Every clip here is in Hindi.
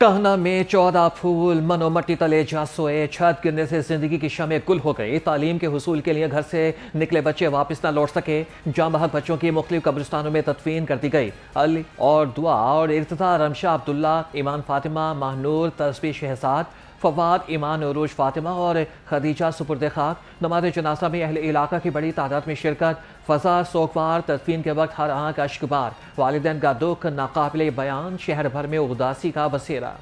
कहना में 14 फूल मनो मट्टी तले जा सोए। छत गिरने से जिंदगी की शमें गुल हो गई। तालीम के हुसूल के लिए घर से निकले बच्चे वापस न लौट सके। जाँ बहक बच्चों की मुख्तलिफ कब्रिस्तानों में तदफीन कर दी गई। अली और दुआ और इर्तिजा रमशा अब्दुल्ला, ईमान फातिमा, महनूर तस्बी शहजाद, फवाद ईमान उरूज फातिमा और खदीजा सुपुर्द खाक। नमाज जनाजा में अहले इलाका की बड़ी तादाद में शिरकत। फजा सोगवार। तदफीन के वक्त हर आंख अश्कबार। वालिदैन का दुख नाकाबिले बयान। शहर भर में उदासी का बसेरा।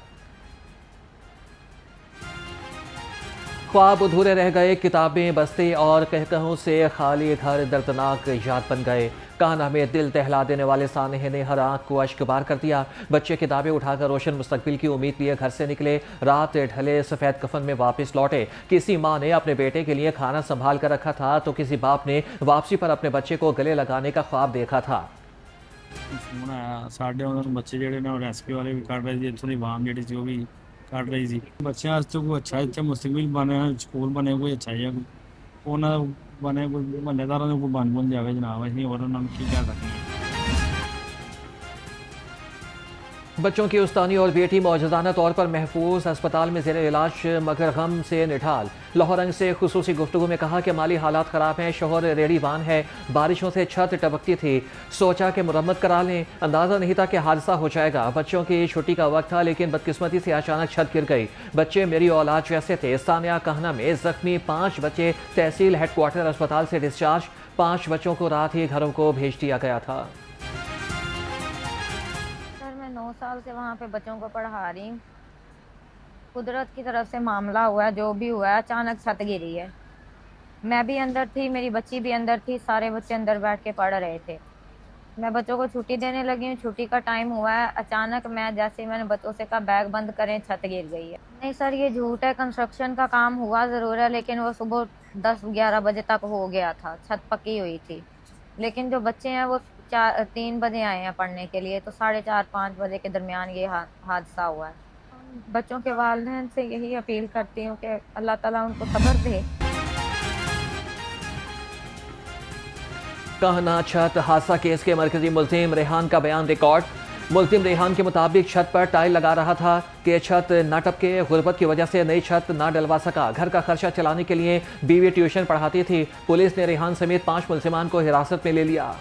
ख्वाब अधूरे रह गए। किताबें बस्ते और कहकहों से खाली घर दर्दनाक याद बन गए। कहना में दिल दहला देने वाले सानहे ने हर आंख को अश्कबार कर दिया। बच्चे किताबें उठाकर रोशन मुस्तकबिल की उम्मीद लिए घर से निकले। रात ढले सफ़ेद कफन में वापस लौटे। किसी माँ ने अपने बेटे के लिए खाना संभाल कर रखा था तो किसी बाप ने वापसी पर अपने बच्चे को गले लगाने का ख्वाब देखा था। फोन आया साढ़े उन्होंने बच्चे ਜਿਹੜੇ ਨੇ ਰੈਸਪੀ ਵਾਲੇ ਵੀ ਕੱਢ ਰਹੇ ਸੀ ਇੱਥੋਂ ਦੀ ਆਵਾਮ ਜਿਹੜੀ ਸੀ ਉਹ ਵੀ ਕੱਢ ਰਹੀ ਸੀ ਬੱਚਿਆਂ ਵਾਸਤੇ ਕੋਈ ਅੱਛਾ ਇੱਥੇ ਮੁਸਤਕਬਲ ਬਣੇ ਸਕੂਲ ਬਣੇ ਕੋਈ ਅੱਛਾ ਜਿਹਾ ਉਹਨਾਂ ਦਾ ਬਣੇ ਕੋਈ ਮਹੱਲੇਦਾਰਾਂ ਨੂੰ ਕੋਈ ਬਣ ਜਾਵੇ ਜਨਾਬ ਅਸੀਂ ਹੋਰ ਉਹਨਾਂ ਨੂੰ ਕੀ ਕਹਿ ਸਕਦੇ ਹਾਂ। बच्चों की उस्तानी और बेटी मौजूदाना तौर पर महफूज अस्पताल में ज़ेर इलाज मगर गम से निठाल। लाहौरंग से खुसूसी गुफ्तगू में कहा कि माली हालात ख़राब हैं। शोहर रेड़ीवान है। बारिशों से छत टपकती थी। सोचा कि मुरम्मत करा लें। अंदाज़ा नहीं था कि हादसा हो जाएगा। बच्चों की छुट्टी का वक्त था लेकिन बदकिस्मती से अचानक छत गिर गई। बच्चे मेरी औलाद जैसे थे। सानिया कहना में ज़ख्मी 5 बच्चे तहसील हेडक्वार्टर अस्पताल से डिस्चार्ज। 5 बच्चों को रात ही घरों को भेज दिया गया था। 9 साल से वहाँ पे बच्चों को पढ़ा रही हूँ। कुदरत की तरफ से मामला हुआ है, जो भी हुआ है, अचानक छत गिरी है। मैं भी अंदर थी, मेरी बच्ची भी अंदर थी, सारे बच्चे अंदर बैठ के पढ़ रहे थे। मैं बच्चों को छुट्टी देने लगी हूँ, छुट्टी का टाइम हुआ है, अचानक मैंने बच्चों से कहा बैग बंद करें, छत गिर गई है। नहीं सर, ये झूठ है। कंस्ट्रक्शन का काम हुआ ज़रूर है लेकिन वो सुबह 10-11 बजे तक हो गया था, छत पकी हुई थी। लेकिन जो बच्चे हैं वो 3 बजे आए हैं पढ़ने के लिए, तो 4:30-5 बजे के दरमियान ये हादसा हुआ है। बच्चों के वालिदैन से यही अपील करती हूँ कि अल्लाह ताला उनको सब्र दे। कहना छत हादसा केस के मरकजी मुल्जिम रेहान का बयान रिकॉर्ड। मुल्जिम रेहान के मुताबिक छत पर टाइल लगा रहा था कि छत न टपके। गुर्बत की वजह से नई छत न डलवा सका। घर का खर्चा चलाने के लिए बीवी ट्यूशन पढ़ाती थी। पुलिस ने रेहान समेत 5 मुल्जिमान को हिरासत में ले लिया।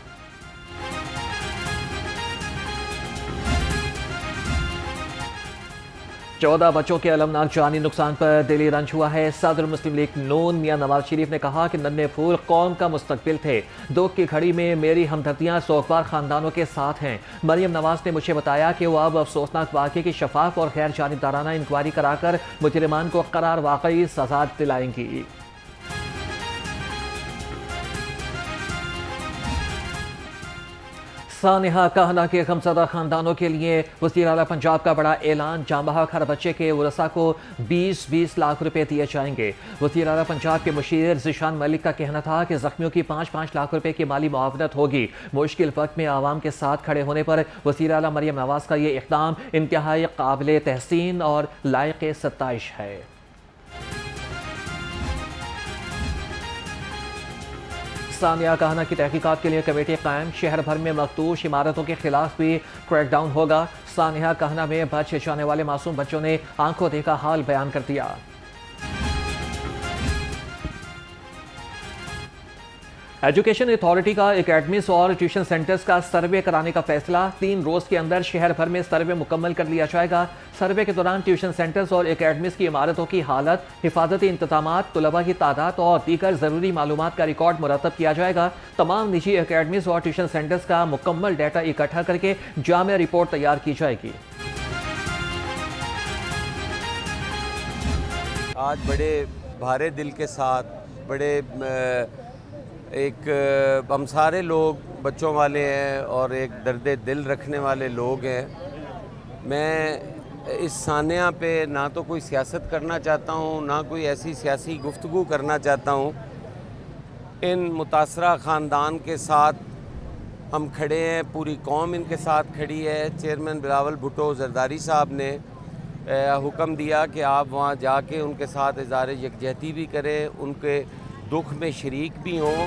14 बच्चों के अलमनाक जानी नुकसान पर दिली रंज हुआ है। सदर मुस्लिम लीग नून मियां नवाज शरीफ ने कहा कि नन्हे फूल कौम का मुस्तकबिल थे। दुख की घड़ी में मेरी हमदर्दियां सोगवार खानदानों के साथ हैं। मरियम नवाज ने मुझे बताया कि वो अब अफसोसनाक वाक़े की शफाफ और गैर जानिबदाराना इंक्वायरी कराकर मुजरिमान को करार वाकई सजा दिलाएंगी। सानिहा कहना के गमज़दा खानदानों के लिए वज़ीर आला पंजाब का बड़ा ऐलान। जाँबहक हर बच्चे के वरसा को 20-20 लाख रुपए दिए जाएंगे। वज़ीर आला पंजाब के मुशीर ज़िशान मलिक का कहना था कि ज़ख्मियों की 5-5 लाख रुपए की माली मुआवनत होगी। मुश्किल वक्त में आवाम के साथ खड़े होने पर वज़ीर आला मरियम नवाज़ का ये इक़दाम इंतहाई काबिल तहसीन और लायक़ सत्ताइश है। सानिया कहना की तहकीकात के लिए कमेटी कायम। शहर भर में मखदूश इमारतों के खिलाफ भी क्रैकडाउन होगा। सानिया कहना में बच जाने वाले मासूम बच्चों ने आंखों देखा हाल बयान कर दिया। एजुकेशन अथॉरिटी का एकेडमीज और ट्यूशन सेंटर्स का सर्वे कराने का फैसला। 3 रोज के अंदर शहर भर में सर्वे मुकम्मल कर लिया जाएगा। सर्वे के दौरान ट्यूशन सेंटर्स और एकेडमीज की इमारतों की हालत, हिफाजती इंतजामात, तलबा की तादाद और दीगर ज़रूरी मालूमात का रिकॉर्ड मुरतब किया जाएगा। तमाम निजी एकेडमीज और ट्यूशन सेंटर्स का मुकम्मल डाटा इकट्ठा करके जामिया रिपोर्ट तैयार की जाएगी। आज बड़े भारे दिल के साथ बड़े हम सारे लोग बच्चों वाले हैं और एक दर्द दिल रखने वाले लोग हैं। मैं इस सानिया पे ना तो कोई सियासत करना चाहता हूँ, ना कोई ऐसी सियासी गुफ्तगू करना चाहता हूँ। इन मुतासरा ख़ानदान के साथ हम खड़े हैं, पूरी कौम इनके साथ खड़ी है। चेयरमैन बिलावल भुट्टो जरदारी साहब ने हुक्म दिया कि आप वहाँ जाके उनके साथ इज़हार यकजहती भी करें, उनके दुख में शरीक भी हों।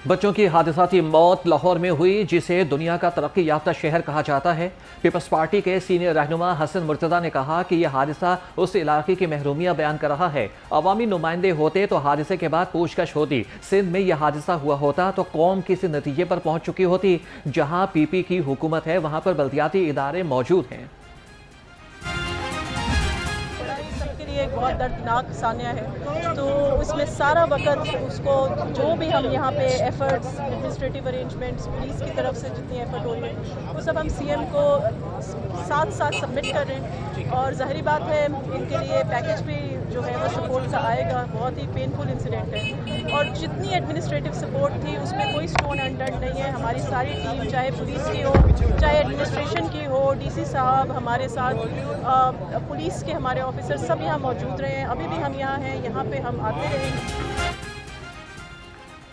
बच्चों की हादसाती मौत लाहौर में हुई, जिसे दुनिया का तरक्की याफ्ता शहर कहा जाता है। पीपल्स पार्टी के सीनियर रहनुमा हसन मुर्तज़ा ने कहा कि यह हादसा उस इलाके की महरूमियां बयान कर रहा है। अवामी नुमाइंदे होते तो हादसे के बाद पूछताछ होती। सिंध में यह हादसा हुआ होता तो कौम किसी नतीजे पर पहुंच चुकी होती। जहां पीपी की हुकूमत है वहां पर बल्दियाती इदारे मौजूद हैं। एक बहुत दर्दनाक सान्या है, तो उसमें सारा वक्त उसको जो भी हम यहाँ पे एफर्ट्स, एडमिनिस्ट्रेटिव अरेंजमेंट्स, पुलिस की तरफ से जितनी एफर्ट हो रही है वो सब हम सीएम को साथ साथ सबमिट कर रहे हैं। और ज़ाहिरी बात है इनके लिए पैकेज भी जो है वो सपोर्ट का आएगा। बहुत ही पेनफुल इंसिडेंट है और जितनी एडमिनिस्ट्रेटिव सपोर्ट थी उसमें कोई स्टोन अनटर्न्ड नहीं है। हमारी सारी टीम, चाहे पुलिस की हो, चाहे एडमिनिस्ट्रेशन की हो, डीसी साहब हमारे साथ, पुलिस के हमारे ऑफिसर सब यहाँ मौजूद रहे हैं। अभी भी हम यहाँ हैं, यहाँ पे हम आते रहेंगे।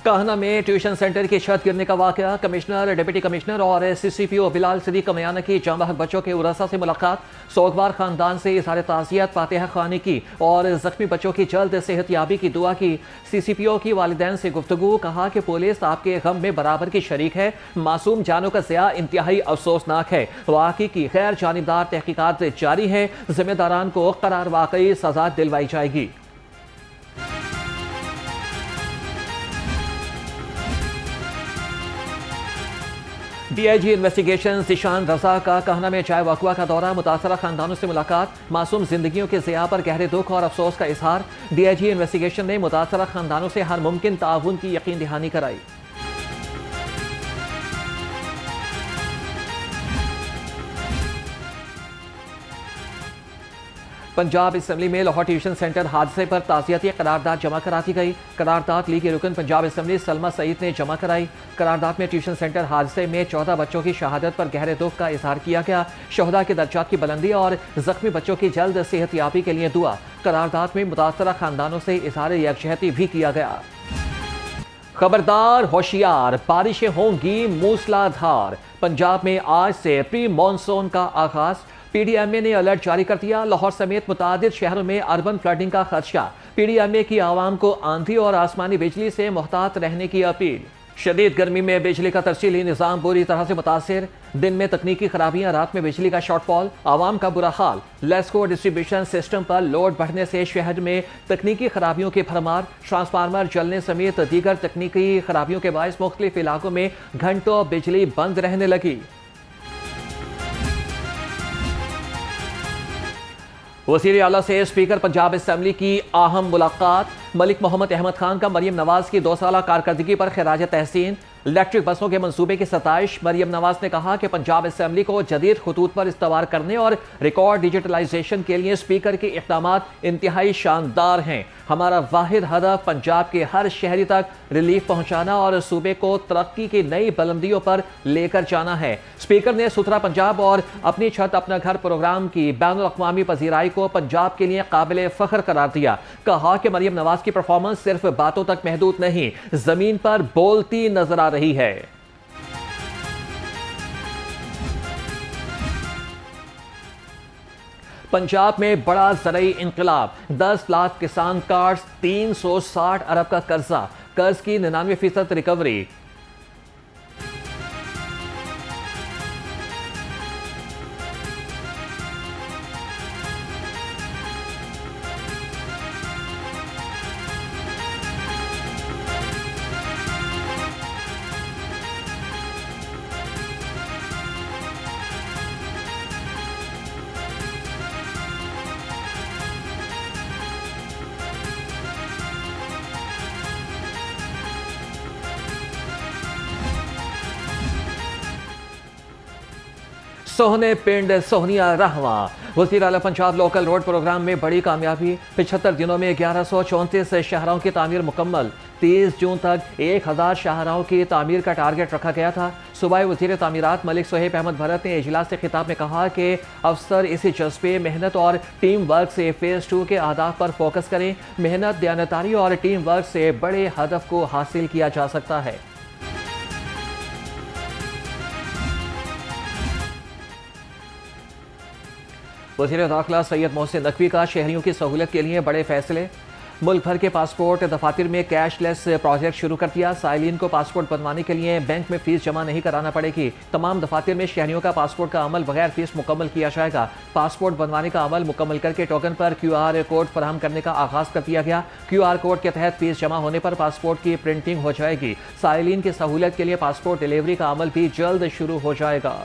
काहना में ट्यूशन सेंटर की छत गिरने का वाकया। कमिश्नर, डिप्टी कमिश्नर और सीसीपीओ बिलाल सिद्दीक कमयाना की जांबाहक बच्चों के उरसा से मुलाकात। सोगवार खानदान से इज़हार ताज़ियत, फातिहा ख़्वानी की और ज़ख्मी बच्चों की जल्द सेहतयाबी की दुआ की। सीसीपीओ की वालिदैन से गुफ्तगू, कहा कि पुलिस आपके गम में बराबर की शरीक है। मासूम जानों का ज़िया इंतहाई अफसोसनाक है। वाक़ई की गैर जानिबदार तहकीकात जारी है। जिम्मेदारान को करार वाकई सजा दिलवाई जाएगी। डीआईजी इन्वेस्टिगेशन ज़ीशान रजा का कहना में चाय वकवा का दौरा। मुतासरा खानदानों से मुलाकात। मासूम जिंदगियों के ज़िया पर गहरे दुख और अफसोस का इजहार। डीआईजी इन्वेस्टिगेशन ने मुतासरा खानदानों से हर मुमकिन ताउन की यकीन दहानी कराई। पंजाब असम्बली में लाहौर ट्यूशन सेंटर हादसे पर ताज़ियती करारदाद जमा करा दी गई। करारदाद लीग रुकन पंजाब असम्बली सलमा सईद ने जमा कराई। करारदाद में ट्यूशन सेंटर हादसे में 14 बच्चों की शहादत पर गहरे दुख का इजहार किया गया। शहदा के दर्जात की बुलंदी और जख्मी बच्चों की जल्द सेहतयाबी के लिए दुआ। करारदाद में मुतासरा खानदानों से इजहार यकजहती भी किया गया। खबरदार, होशियार, बारिशें होंगी मूसलाधार। पंजाब में आज से प्री मानसून का आगाज। पीडीएमए ने अलर्ट जारी कर दिया। लाहौर समेत मुतादिद शहरों में अर्बन फ्लडिंग का खदशा। पीडीएमए की आवाम को आंधी और आसमानी बिजली से मुहतात रहने की अपील। शदीद गर्मी में बिजली का तरसीली निज़ाम बुरी तरह से मुतासिर। दिन में तकनीकी खराबियां, रात में बिजली का शॉर्टफॉल। आवाम का बुरा हाल। लेस्को डिस्ट्रीब्यूशन सिस्टम पर लोड बढ़ने से शहर में तकनीकी खराबियों की भरमार। ट्रांसफार्मर जलने समेत दीगर तकनीकी खराबियों के बायस मुख्तलिफ इलाकों में घंटों बिजली बंद रहने लगी। वज़ीर आला से स्पीकर पंजाब असम्बली की अहम मुलाकात। मलिक मोहम्मद अहमद खान का मरियम नवाज की 2 साला कारकर्दगी पर खिराज तहसीन। इलेक्ट्रिक बसों के मंसूबे की सताइश। मरियम नवाज ने कहा कि पंजाब असम्बली को जदीद खतूत पर इस्तवार करने और रिकॉर्ड डिजिटलाइजेशन के लिए स्पीकर के इक़दामात इंतहाई शानदार हैं। हमारा वाहिद हदफ पंजाब के हर शहरी तक रिलीफ पहुंचाना और सूबे को तरक्की की नई बुलंदियों पर लेकर जाना है। स्पीकर ने सुथरा पंजाब और अपनी छत अपना घर प्रोग्राम की बैनुल-अक़वामी पजीराई को पंजाब के लिए काबिल फ़ख्र करार दिया। कहा कि मरियम नवाज की परफॉर्मेंस सिर्फ बातों तक महदूद नहीं, जमीन पर बोलती नजर आ रही है। पंजाब में बड़ा ज़रई इंकलाब। 10 लाख किसान कार्ड्स, 360 अरब का कर्जा। कर्ज की 99% रिकवरी। सोहने पिंड सोहनिया रहवा। वज़ीर आला पंजाब लोकल रोड प्रोग्राम में बड़ी कामयाबी। 75 दिनों में 1134 शाहराहों की तामीर मुकम्मल। 30 जून तक 1000 शाहराहों की तामीर का टारगेट रखा गया था। सूबाई वज़ीर तामीरात मलिक सोहेब अहमद भरत ने इजलास से खिताब में कहा कि अफसर इसी जज्बे, मेहनत और टीम वर्क से फेज़ 2 के अहदाफ पर फोकस करें। मेहनत, दयानतदारी और टीम वर्क से बड़े हदफ को हासिल किया जा सकता है। वज़ीर दाखिला सैयद मोहसिन नकवी का शहरियों की सहूलत के लिए बड़े फैसले। मुल्क भर के पासपोर्ट दफातर में कैशलेस प्रोजेक्ट शुरू कर दिया। साइलिन को पासपोर्ट बनवाने के लिए बैंक में फीस जमा नहीं कराना पड़ेगी। तमाम दफातर में शहरियों का पासपोर्ट का अमल बगैर फीस मुकम्मल किया जाएगा। पासपोर्ट बनवाने का अमल मुकम्मल करके टोकन पर QR कोड फराहम करने का आगाज कर दिया गया। QR कोड के तहत फीस जमा होने पर पासपोर्ट की प्रिंटिंग हो जाएगी। साइलिन की सहूलियत के लिए पासपोर्ट डिलीवरी का अमल भी जल्द शुरू हो जाएगा।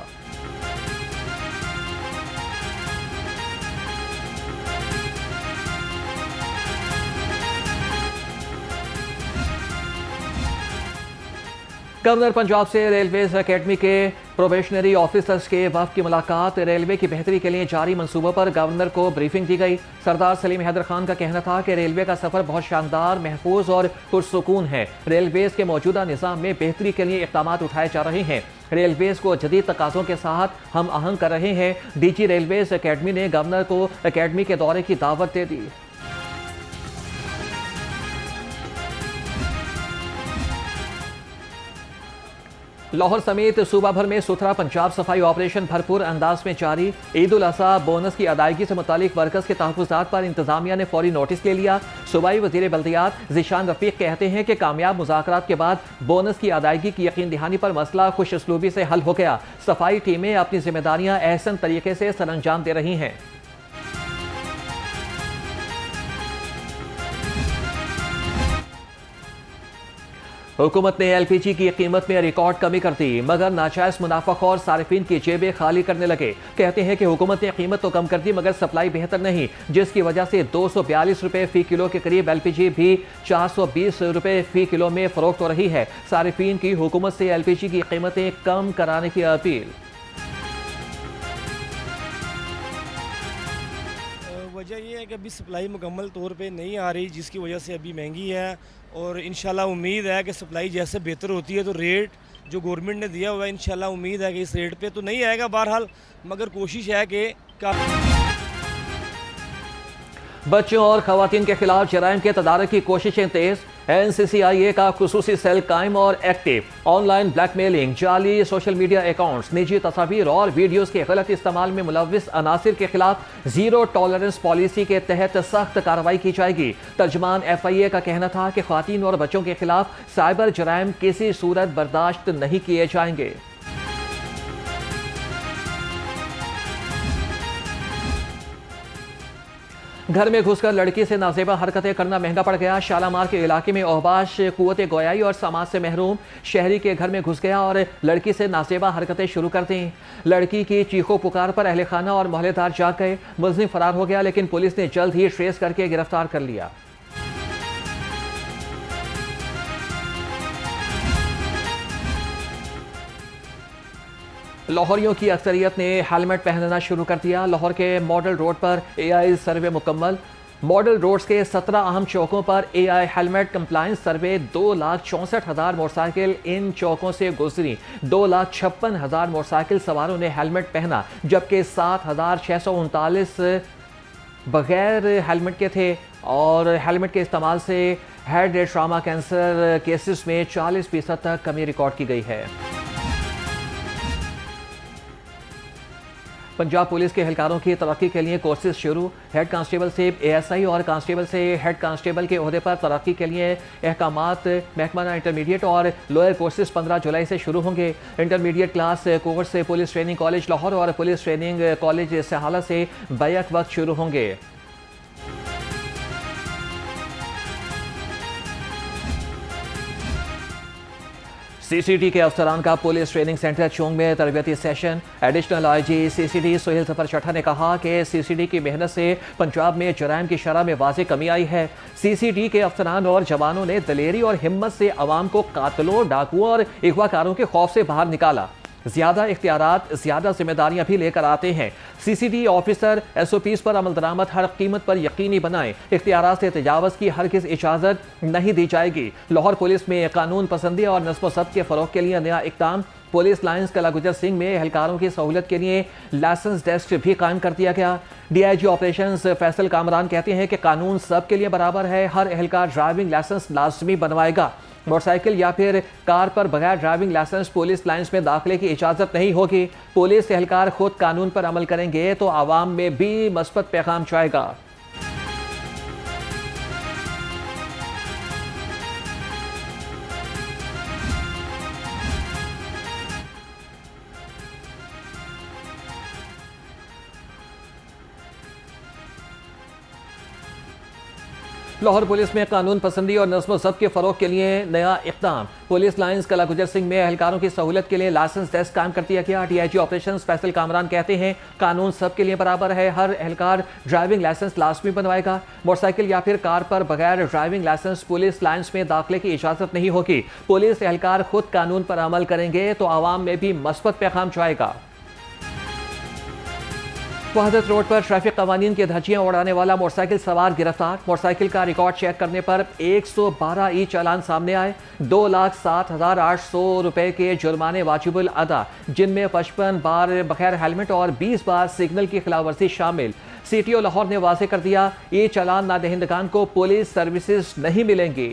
गवर्नर पंजाब से रेलवेज अकेडमी के प्रोबेशनरी ऑफिसर्स के वफ़द की मुलाकात। रेलवे की बेहतरी के लिए जारी मंसूबों पर गवर्नर को ब्रीफिंग दी गई। सरदार सलीम हैदर खान का कहना था कि रेलवे का सफ़र बहुत शानदार, महफूज और पुरसुकून है। रेलवेज के मौजूदा निज़ाम में बेहतरी के लिए इक़दाम उठाए जा रहे हैं। रेलवेज को जदीद तकाज़ों के साथ हम आहंग कर रहे हैं। DG रेलवेज अकेडमी ने गवर्नर को अकेडमी के दौरे की दावत दे दी। लाहौर समेत सूबा भर में सुथरा पंजाब सफाई ऑपरेशन भरपूर अंदाज में जारी। ईद उल अज़हा बोनस की अदायगी से मुतालिक वर्कर्स के तहफ़्फ़ुज़ात पर इंतजामिया ने फौरी नोटिस ले लिया। सूबाई वज़ीर बल्दियात ज़ीशान रफ़ीक कहते हैं कि कामयाब मुज़ाकरात के बाद बोनस की अदायगी की यकीन दहानी पर मसला खुश उसलूबी से हल हो गया। सफाई टीमें अपनी जिम्मेदारियाँ एहसन तरीके से सरअंजाम दे रही हैं। हुकूमत ने LPG की कीमत में रिकॉर्ड कमी कर दी, मगर नाजायज मुनाफाखोर सारिफिन की जेबें खाली करने लगे। कहते हैं कि हुकूमत ने कीमत तो कम कर दी मगर सप्लाई बेहतर नहीं, जिसकी वजह से 242 रुपये फ़ी किलो के करीब LPG भी 420 रुपये फ़ी किलो में फरोख्त हो रही है। सारिफिन की हुकूमत से LPG की कीमतें कम कराने की अपील। वजह यह है कि अभी सप्लाई मुकम्मल तौर पे नहीं आ रही, जिसकी वजह से अभी महंगी है। और इंशाल्लाह उम्मीद है कि सप्लाई जैसे बेहतर होती है तो रेट जो गवर्नमेंट ने दिया हुआ है, इंशाल्लाह उम्मीद है कि इस रेट पे तो नहीं आएगा बहरहाल, मगर कोशिश है कि बच्चों और खवातीन के खिलाफ जराइम के तदारक की कोशिशें तेज। NCCIA का खुसूसी सेल कायम और एक्टिव। ऑनलाइन ब्लैकमेलिंग, जाली सोशल मीडिया अकाउंट्स, निजी तस्वीर और वीडियोस के गलत इस्तेमाल में मुलव्विस अनासिर के खिलाफ जीरो टॉलरेंस पॉलिसी के तहत सख्त कार्रवाई की जाएगी। तर्जमान FIA का कहना था कि खवातीन और बच्चों के खिलाफ साइबर जराइम किसी सूरत बर्दाश्त नहीं किए जाएंगे। घर में घुसकर लड़की से नाजेबा हरकतें करना महंगा पड़ गया। शालामार के इलाके में ओहबाश कुव्वत गोयाई और समाज से महरूम शहरी के घर में घुस गया और लड़की से नाजेबा हरकतें शुरू कर दी। लड़की की चीखों पुकार पर अहले खाना और मोहल्लेदार जाग गए। मुलजिम फरार हो गया, लेकिन पुलिस ने जल्द ही ट्रेस करके गिरफ्तार कर लिया। लाहौरियों की अक्सरियत ने हेलमेट पहनना शुरू कर दिया। लाहौर के मॉडल रोड पर AI सर्वे मुकम्मल। मॉडल रोड्स के 17 अहम चौकों पर AI हेलमेट कंप्लायंस सर्वे। 2,64,000 मोटरसाइकिल इन चौकों से गुजरी। 2,56,000 मोटरसाइकिल सवारों ने हेलमेट पहना, जबकि 7,639 बगैर हेलमेट के थे। और हेलमेट के इस्तेमाल से हेड ट्रामा कैंसर केसेस में 40% तक कमी रिकॉर्ड की गई है। पंजाब पुलिस के एहलकारों की तरक्की के लिए कोर्सेज शुरू। हेड कांस्टेबल से ASI और कांस्टेबल से हेड कांस्टेबल के ओहदे पर तरक्की के लिए अहकामात। महकमाना इंटरमीडिएट और लोअर कोर्सेज 15 जुलाई से शुरू होंगे। Intermediate class course police training college Lahore और पुलिस ट्रेनिंग कॉलेज सहाला से बैक वक्त शुरू होंगे। CCD के अफसरान का पुलिस ट्रेनिंग सेंटर चोंग में तरबियती session. Additional IG CCD Suhail Zafar Chatta ने कहा कि CCD की मेहनत से पंजाब में जराइम की शरह में वाज़ेह कमी आई है। CCD के अफसरान और जवानों ने दलेरी और हिम्मत से अवाम को कातलों, डाकुओं और अगवाकारों के खौफ से बाहर निकाला। ज़्यादा इख्तियारात, ज़्यादा जिम्मेदारियां भी लेकर आते हैं। CCD ऑफिसर SOPs पर अमल दरामद हर कीमत पर यकीनी बनाएं। इख्तियारात से तजावज़ की हरगिज़ इजाज़त नहीं दी जाएगी। लाहौर पुलिस में कानून पसंदी और नस्ब व ज़ब्त के फ़रोग़ के लिए नया इक़दाम। पुलिस लाइन्स कला गुजर सिंह में एहलकारों की सहूलत के लिए लाइसेंस डेस्क भी कायम कर दिया गया। DIG ऑपरेशंस फैसल कामरान कहते हैं कि कानून सब के लिए बराबर है। हर एहलकार ड्राइविंग लाइसेंस लाजमी बनवाएगा। मोटरसाइकिल या फिर कार पर बगैर ड्राइविंग लाइसेंस पुलिस लाइन्स में दाखिले की इजाज़त नहीं होगी। पुलिस एहलकार खुद कानून पर अमल करेंगे तो आवाम में भी मस्बत पैगाम जाएगा। लाहौर पुलिस में कानून पसंदी और नज़्म ज़ब्त के फ़रोग के लिए नया इक़दाम। पुलिस लाइन्स कला गुजर सिंह में एहलकारों की सहूलत के लिए लाइसेंस डेस्क कायम कर दिया गया। DIG ऑपरेशंस फैसल कामरान कहते हैं कानून सबके लिए बराबर है, हर एहलकार ड्राइविंग लाइसेंस लाजमी बनवाएगा। मोटरसाइकिल या फिर कार पर बगैर ड्राइविंग लाइसेंस पुलिस लाइन्स में दाखिले की इजाज़त नहीं होगी। पुलिस एहलकार खुद कानून पर अमल करेंगे तो आवाम में भी मस्बत पैगाम जाएगा। वहादत रोड पर ट्रैफिक कवानीन की धज्जियां उड़ाने वाला मोटरसाइकिल सवार गिरफ्तार। मोटरसाइकिल का रिकॉर्ड चेक करने पर 112 ई चालान सामने आए। 2,07,800 रुपए के जुर्माने वाजिबुल अदा, जिनमें 55 बार बगैर हेलमेट और 20 बार सिग्नल की खिलाफवर्जी शामिल। CTO लाहौर ने वाजे कर दिया ये चालान नादहिंदगान को पुलिस सर्विसेज नहीं मिलेंगी।